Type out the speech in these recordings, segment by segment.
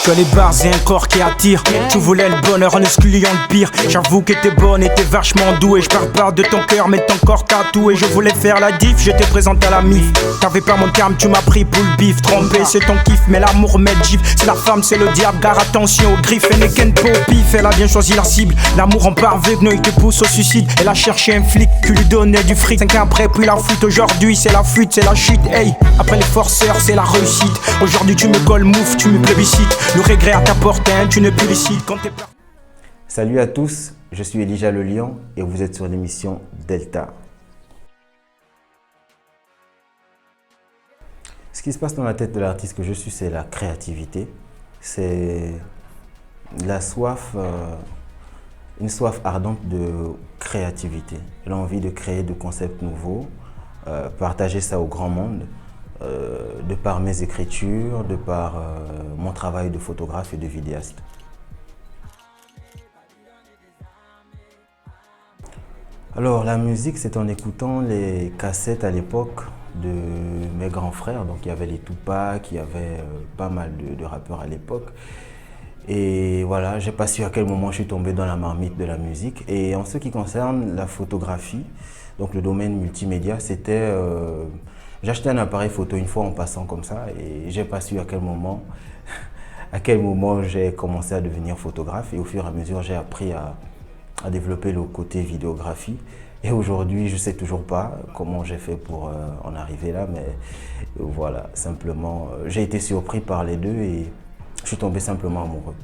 Que les bars et un corps qui attire. Tu voulais le bonheur en excluant le pire. J'avoue que t'es bonne et t'es vachement douée. Je parle pas de ton cœur mais ton corps tatoué. Je voulais faire la diff, je t'ai présenté à la mif. T'avais pas mon calme, tu m'as pris pour le bif. Trompé c'est ton kiff mais l'amour met gif. C'est la femme, c'est le diable, gare attention aux griffes. Elle n'est qu'un pif, elle a bien choisi la cible. L'amour en parvenu, il te pousse au suicide. Elle a cherché un flic qui lui donnait du fric. 5 ans après puis la fuite, aujourd'hui c'est la fuite, c'est la chute. Hey, après les forceurs c'est la réussite. Aujourd'hui tu me colles mouf, tu me plébiscites. Le regret à ta porte, hein, tu ne publicites quand t'es parti. Salut à tous, je suis Elijah Le Lion et vous êtes sur l'émission Delta. Ce qui se passe dans la tête de l'artiste que je suis, c'est la créativité. C'est la soif, une soif ardente de créativité. L'envie de créer de concepts nouveaux, partager ça au grand monde, de par mes écritures, de par mon travail de photographe et de vidéaste. Alors la musique, c'est en écoutant les cassettes à l'époque de mes grands frères. Donc il y avait les Tupac, il y avait pas mal de rappeurs à l'époque. Et voilà, j'ai pas su à quel moment je suis tombé dans la marmite de la musique. Et en ce qui concerne la photographie, donc le domaine multimédia, c'était... j'ai acheté un appareil photo une fois en passant comme ça et j'ai pas su à quel moment j'ai commencé à devenir photographe. Et au fur et à mesure, j'ai appris à développer le côté vidéographie. Et aujourd'hui, je ne sais toujours pas comment j'ai fait pour en arriver là, mais voilà, simplement, j'ai été surpris par les deux et je suis tombé simplement amoureux.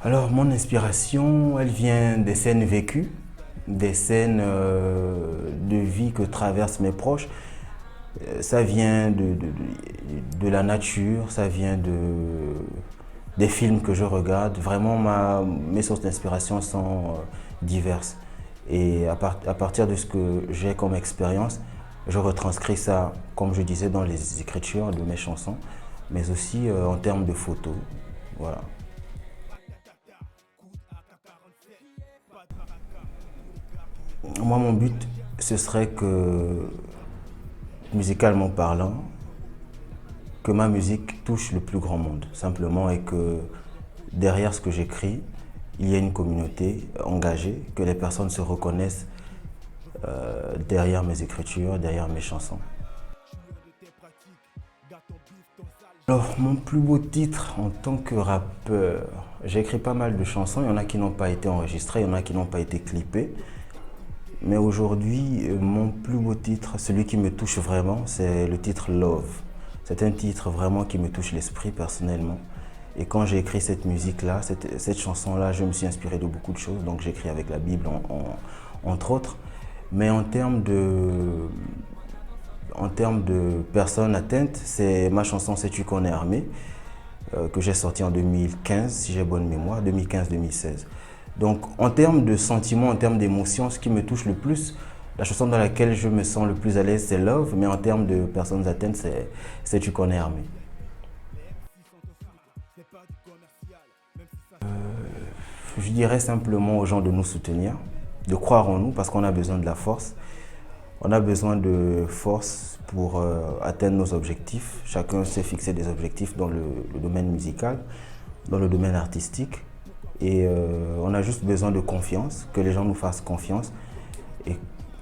Alors, mon inspiration, elle vient des scènes vécues, des scènes de vie que traversent mes proches. Ça vient de la nature, ça vient des films que je regarde. Vraiment, mes sources d'inspiration sont diverses. Et à partir de ce que j'ai comme expérience, je retranscris ça, comme je disais, dans les écritures de mes chansons, mais aussi en termes de photos. Voilà. Moi, mon but, ce serait que, musicalement parlant, que ma musique touche le plus grand monde, simplement, et que derrière ce que j'écris, il y a une communauté engagée, que les personnes se reconnaissent derrière mes écritures, derrière mes chansons. Alors, mon plus beau titre en tant que rappeur, j'ai écrit pas mal de chansons, il y en a qui n'ont pas été enregistrées, il y en a qui n'ont pas été clippées. Mais aujourd'hui, mon plus beau titre, celui qui me touche vraiment, c'est le titre Love. C'est un titre vraiment qui me touche l'esprit personnellement. Et quand j'ai écrit cette musique-là, cette chanson-là, je me suis inspiré de beaucoup de choses. Donc j'ai écrit avec la Bible, entre autres. Mais en termes de personnes atteintes, c'est ma chanson « Sais-tu qu'on est armé » que j'ai sortie en 2015, si j'ai bonne mémoire, 2015-2016. Donc en termes de sentiments, en termes d'émotions, ce qui me touche le plus, la chanson dans laquelle je me sens le plus à l'aise, c'est Love, mais en termes de personnes atteintes, c'est Tu connais armé. Je dirais simplement aux gens de nous soutenir, de croire en nous, parce qu'on a besoin de la force. On a besoin de force pour atteindre nos objectifs. Chacun s'est fixé des objectifs dans le domaine musical, dans le domaine artistique. Et on a juste besoin de confiance, que les gens nous fassent confiance. Et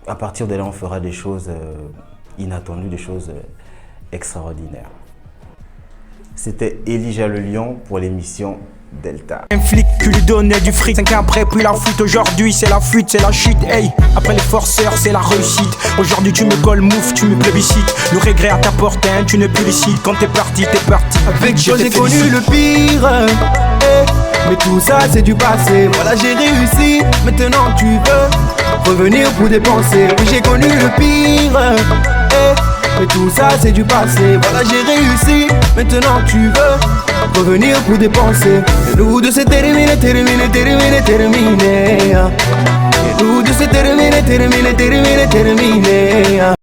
à partir de là, on fera des choses inattendues, des choses extraordinaires. C'était Elijah Le Lion pour l'émission Delta. Un flic qui lui donnait du fric. 5 ans après puis la fuite, aujourd'hui c'est la fuite, c'est la chute. Hey, après les forceurs c'est la réussite. Aujourd'hui tu me colles mouf, tu me plébiscites. Le regret à ta porte, hein, tu ne publicites. Quand t'es parti, avec moi j'ai connu le pire, mais tout ça c'est du passé. Voilà, j'ai réussi, maintenant tu veux revenir pour dépenser. Oui, j'ai connu le pire, mais tout ça c'est du passé. Voilà, j'ai réussi, maintenant tu veux revenir pour dépenser. Et nous de c'est terminé. Et nous de c'est terminé.